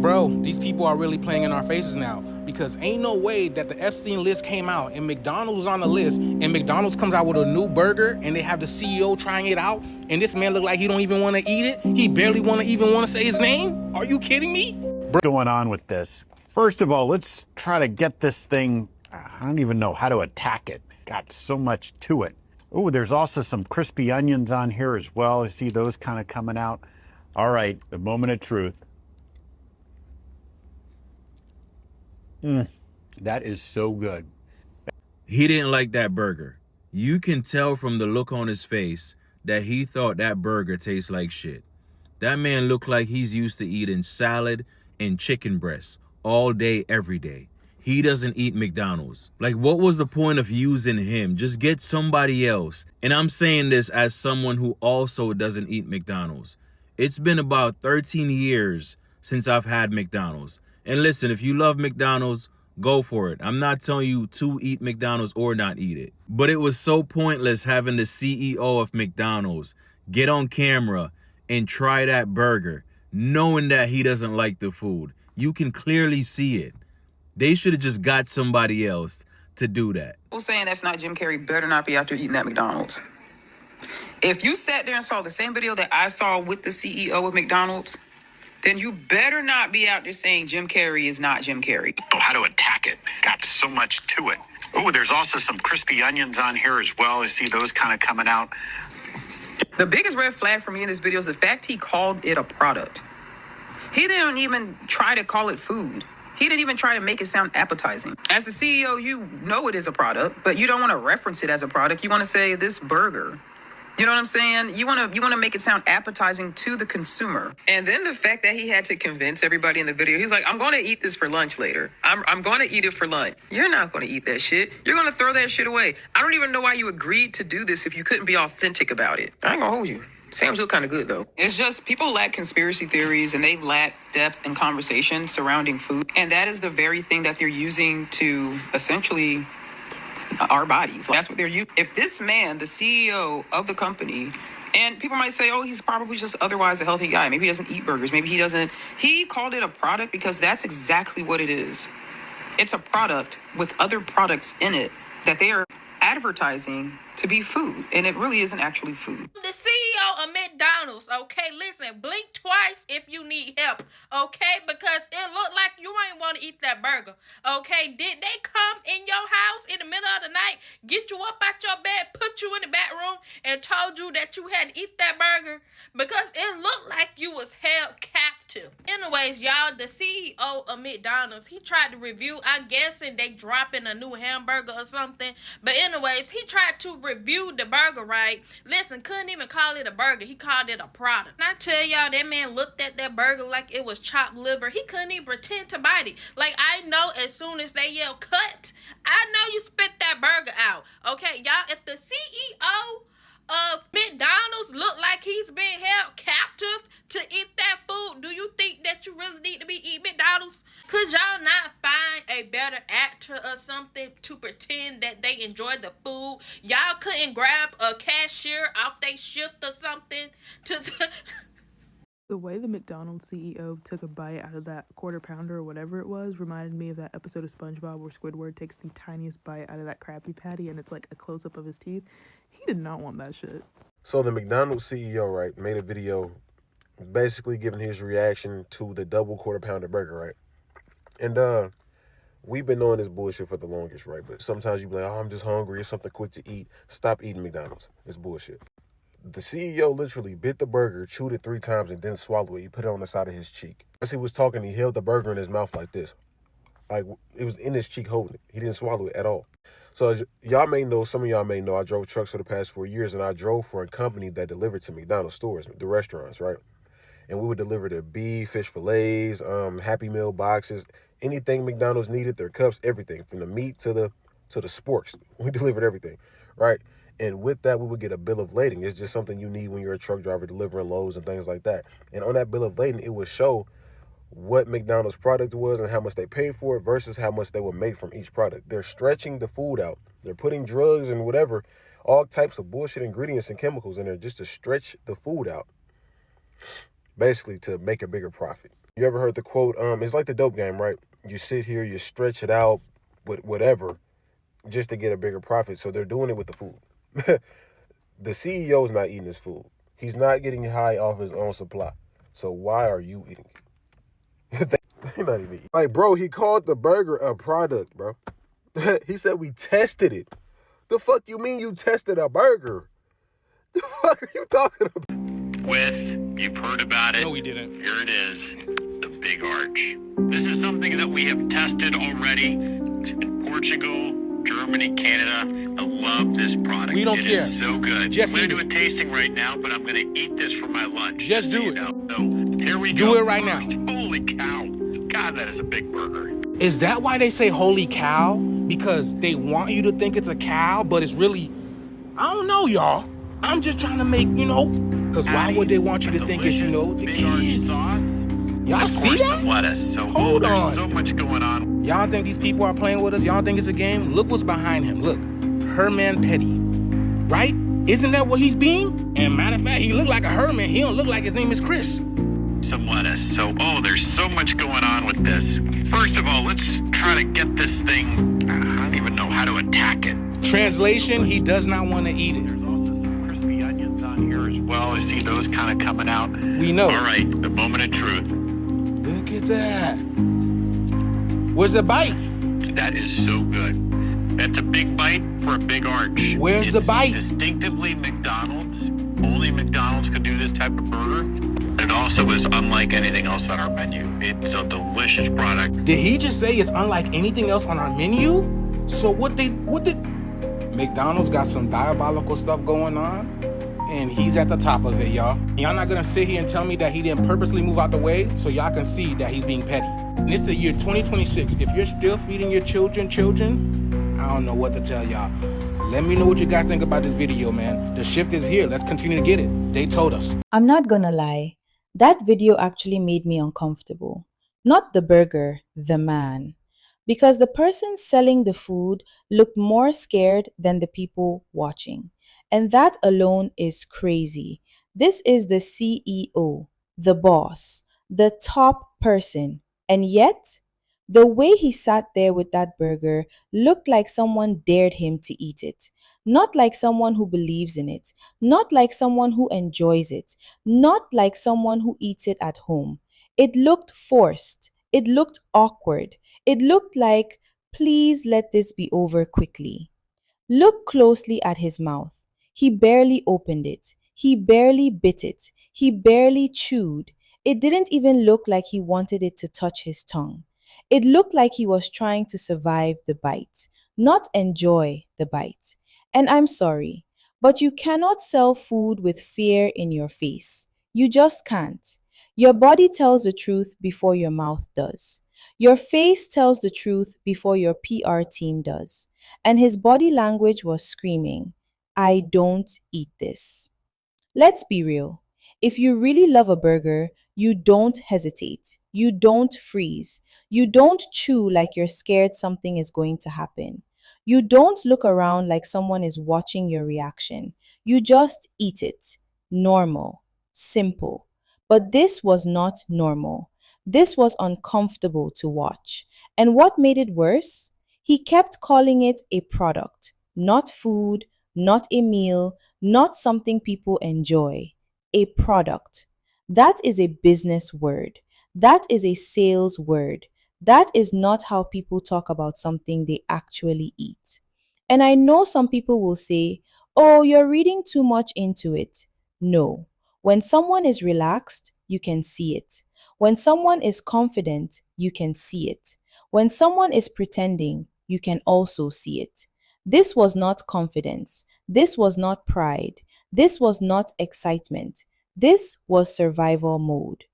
Bro, these people are really playing in our faces now, because ain't no way that the Epstein list came out and McDonald's is on the list, and McDonald's comes out with a new burger and they have the CEO trying it out, and this man look like he don't even want to eat it. He barely want to say his name. Are you kidding me? What's going on with this? First of all, let's try to get this thing. I don't even know how to attack it. Got so much to it. Oh, there's also some crispy onions on here as well. I see those kind of coming out. All right, the moment of truth. That is so good. He didn't like that burger. You can tell from the look on his face that he thought that burger tastes like shit. That man looked like he's used to eating salad and chicken breasts all day, every day. He doesn't eat McDonald's. Like, what was the point of using him? Just get somebody else. And I'm saying this as someone who also doesn't eat McDonald's. It's been about 13 years since I've had McDonald's. And listen, if you love McDonald's, go for it. I'm not telling you to eat McDonald's or not eat it. But it was so pointless having the CEO of McDonald's get on camera and try that burger, knowing that he doesn't like the food. You can clearly see it. They should have just got somebody else to do that. People saying that's not Jim Carrey better not be out there eating at McDonald's. If you sat there and saw the same video that I saw with the CEO of McDonald's, then you better not be out there saying Jim Carrey is not Jim Carrey. Oh, how to attack it. Got so much to it. Oh, there's also some crispy onions on here as well. I see those kind of coming out. The biggest red flag for me in this video is the fact he called it a product. He didn't even try to call it food. He didn't even try to make it sound appetizing. As the CEO, you know it is a product, but you don't want to reference it as a product. You want to say this burger. You know what I'm saying? You want to make it sound appetizing to the consumer. And then the fact that he had to convince everybody in the video, he's like, I'm going to eat this for lunch later. I'm going to eat it for lunch. You're not going to eat that shit. You're going to throw that shit away. I don't even know why you agreed to do this if you couldn't be authentic about it. I ain't going to hold you. Sam's look kind of good, though. It's just people lack conspiracy theories and they lack depth and conversation surrounding food. And that is the very thing that they're using to essentially our bodies. That's what they're using. If this man, the CEO of the company, and people might say, oh, he's probably just otherwise a healthy guy. Maybe he doesn't eat burgers. Maybe he doesn't. He called it a product because that's exactly what it is. It's a product with other products in it that they are advertising to be food, and it really isn't actually food. The CEO of McDonald's, okay, listen, blink twice if you need help, okay, because it looked like you ain't want to eat that burger, okay. Did they come in your house in the middle of the night, get you up out your bed, put you in the back room, and told you that you had to eat that burger? Because it looked like you was held captive. Anyways, y'all, the CEO of McDonald's, he tried to review, I guess, and they dropping a new hamburger or something, but anyways, he tried to review the burger, right? Listen, couldn't even call it a burger. He called it a product. And I tell y'all, that man looked at that burger like it was chopped liver. He couldn't even pretend to bite it. Like, I know as soon as they yell cut, I know you spit that burger out. Okay, y'all, if the CEO of McDonald's look like he's being held captive to eat that food, do you think that you really need to be eating McDonald's? Could y'all not find a better actor or something to pretend that they enjoy the food? Y'all couldn't grab a cashier off their shift or something to The way the McDonald's CEO took a bite out of that quarter pounder or whatever it was reminded me of that episode of SpongeBob where Squidward takes the tiniest bite out of that Krabby Patty and it's like a close-up of his teeth. He did not want that shit. So the McDonald's CEO, right, made a video basically giving his reaction to the double quarter pounder burger, right? And we've been knowing this bullshit for the longest, right? But sometimes you be like, oh, I'm just hungry, it's something quick to eat. Stop eating McDonald's. It's bullshit. The CEO literally bit the burger, chewed it 3 times, and didn't swallow it. He put it on the side of his cheek. As he was talking, he held the burger in his mouth like this. Like, it was in his cheek holding it. He didn't swallow it at all. So as y'all may know, some of y'all may know, I drove trucks for the past 4 years, and I drove for a company that delivered to McDonald's stores, the restaurants, right? And we would deliver their beef, fish fillets, Happy Meal boxes, anything McDonald's needed, their cups, everything, from the meat to the sporks. We delivered everything, right? And with that, we would get a bill of lading. It's just something you need when you're a truck driver delivering loads and things like that. And on that bill of lading, it would show what McDonald's product was and how much they paid for it versus how much they would make from each product. They're stretching the food out. They're putting drugs and whatever, all types of bullshit ingredients and chemicals in there just to stretch the food out, basically to make a bigger profit. You ever heard the quote? It's like the dope game, right? You sit here, you stretch it out with whatever just to get a bigger profit. So they're doing it with the food. The CEO's not eating his food. He's not getting high off his own supply. So why are you eating it? They're not even eating. Like, bro, he called the burger a product, bro. He said we tested it. The fuck you mean you tested a burger? The fuck are you talking about? You've heard about it. No, we didn't. Here it is, the Big Arch. This is something that we have tested already in Portugal, Germany, Canada. I love this product. We don't It care. is so good. Just I'm eat going to do it. a tasting right now, but I'm going to eat this for my lunch. Just so do you it. know. So here we Do go. it right now. First, holy cow. God, that is a big burger. Is that why they say holy cow? Because they want you to think it's a cow, but it's really, I don't know, y'all. I'm just trying to make, because why would they want you to think it's, the Big Arch kids? sauce. Y'all Of see course, that? some lettuce. So Hold there's on. so much going on. Y'all think these people are playing with us? Y'all think it's a game? Look what's behind him. Look, Herman Petty, right? Isn't that what he's being? And matter of fact, he look like a Herman. He don't look like his name is Chris. Some lettuce. So, there's so much going on with this. First of all, let's try to get this thing. I don't even know how to attack it. Translation, he does not want to eat it. There's also some crispy onions on here as well. I see those kind of coming out. We know. All right, the moment of truth. Look at that. Where's the bite? That is so good. That's a big bite for a big arch. Where's the bite? Distinctively McDonald's. Only McDonald's could do this type of burger. It also is unlike anything else on our menu. It's a delicious product. Did he just say it's unlike anything else on our menu? So what did McDonald's got some diabolical stuff going on, and he's at the top of it, y'all. Y'all not gonna sit here and tell me that he didn't purposely move out the way so y'all can see that he's being petty. And it's the year 2026. If you're still feeding your children, I don't know what to tell y'all. Let me know what you guys think about this video, man. The shift is here. Let's continue to get it. They told us. I'm not gonna lie, that video actually made me uncomfortable. Not the burger, the man. Because the person selling the food looked more scared than the people watching. And that alone is crazy. This is the CEO, the boss, the top person. And yet, the way he sat there with that burger looked like someone dared him to eat it. Not like someone who believes in it. Not like someone who enjoys it. Not like someone who eats it at home. It looked forced. It looked awkward. It looked like, please let this be over quickly. Look closely at his mouth. He barely opened it. He barely bit it. He barely chewed. It didn't even look like he wanted it to touch his tongue. It looked like he was trying to survive the bite, not enjoy the bite. And I'm sorry, but you cannot sell food with fear in your face. You just can't. Your body tells the truth before your mouth does. Your face tells the truth before your PR team does. And his body language was screaming, I don't eat this. Let's be real. If you really love a burger, you don't hesitate. You don't freeze. You don't chew like you're scared something is going to happen. You don't look around like someone is watching your reaction. You just eat it. Normal. Simple. But this was not normal. This was uncomfortable to watch. And what made it worse? He kept calling it a product, not food, not a meal, not something people enjoy. A product. That is a business word. That is a sales word. That is not how people talk about something they actually eat. And I know some people will say, oh, you're reading too much into it. No. When someone is relaxed, you can see it. When someone is confident, you can see it. When someone is pretending, you can also see it. This was not confidence. This was not pride. This was not excitement. This was survival mode.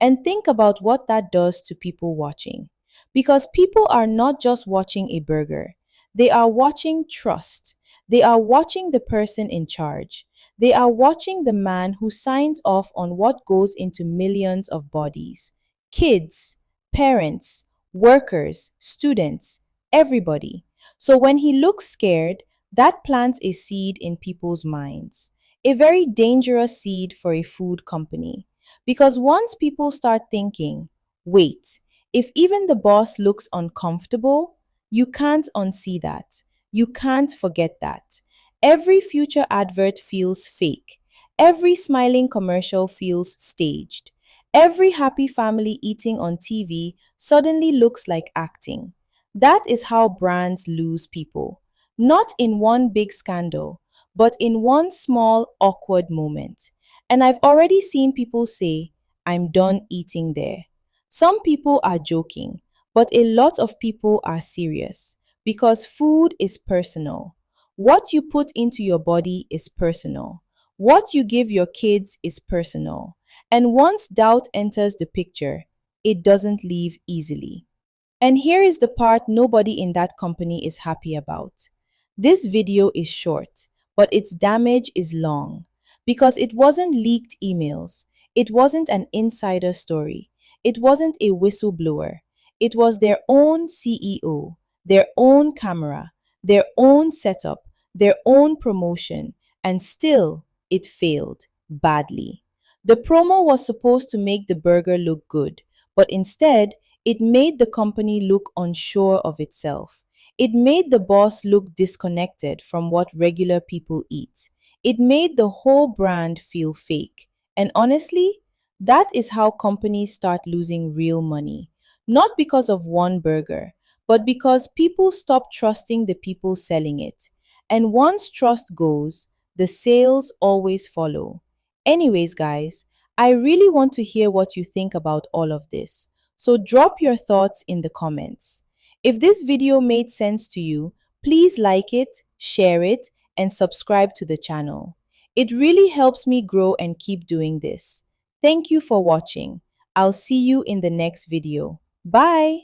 And think about what that does to people watching. Because people are not just watching a burger. They are watching trust. They are watching the person in charge. They are watching the man who signs off on what goes into millions of bodies. Kids, parents, workers, students, everybody. So when he looks scared, that plants a seed in people's minds. A very dangerous seed for a food company. Because once people start thinking, Wait, if even the boss looks uncomfortable, you can't unsee that. You can't forget that. Every future advert feels fake. Every smiling commercial feels staged. Every happy family eating on TV suddenly looks like acting. That is how brands lose people. Not in one big scandal, but in one small, awkward moment. And I've already seen people say, I'm done eating there. Some people are joking, but a lot of people are serious because food is personal. What you put into your body is personal. What you give your kids is personal. And once doubt enters the picture, it doesn't leave easily. And here is the part nobody in that company is happy about. This video is short, but its damage is long because it wasn't leaked emails, it wasn't an insider story, it wasn't a whistleblower. It was their own CEO, their own camera, their own setup, their own promotion, and still it failed badly. The promo was supposed to make the burger look good, but instead, it made the company look unsure of itself. It made the boss look disconnected from what regular people eat. It made the whole brand feel fake. And honestly, that is how companies start losing real money. Not because of one burger, but because people stop trusting the people selling it. And once trust goes, the sales always follow. Anyways, guys, I really want to hear what you think about all of this. So drop your thoughts in the comments. If this video made sense to you, please like it, share it, and subscribe to the channel. It really helps me grow and keep doing this. Thank you for watching. I'll see you in the next video. Bye!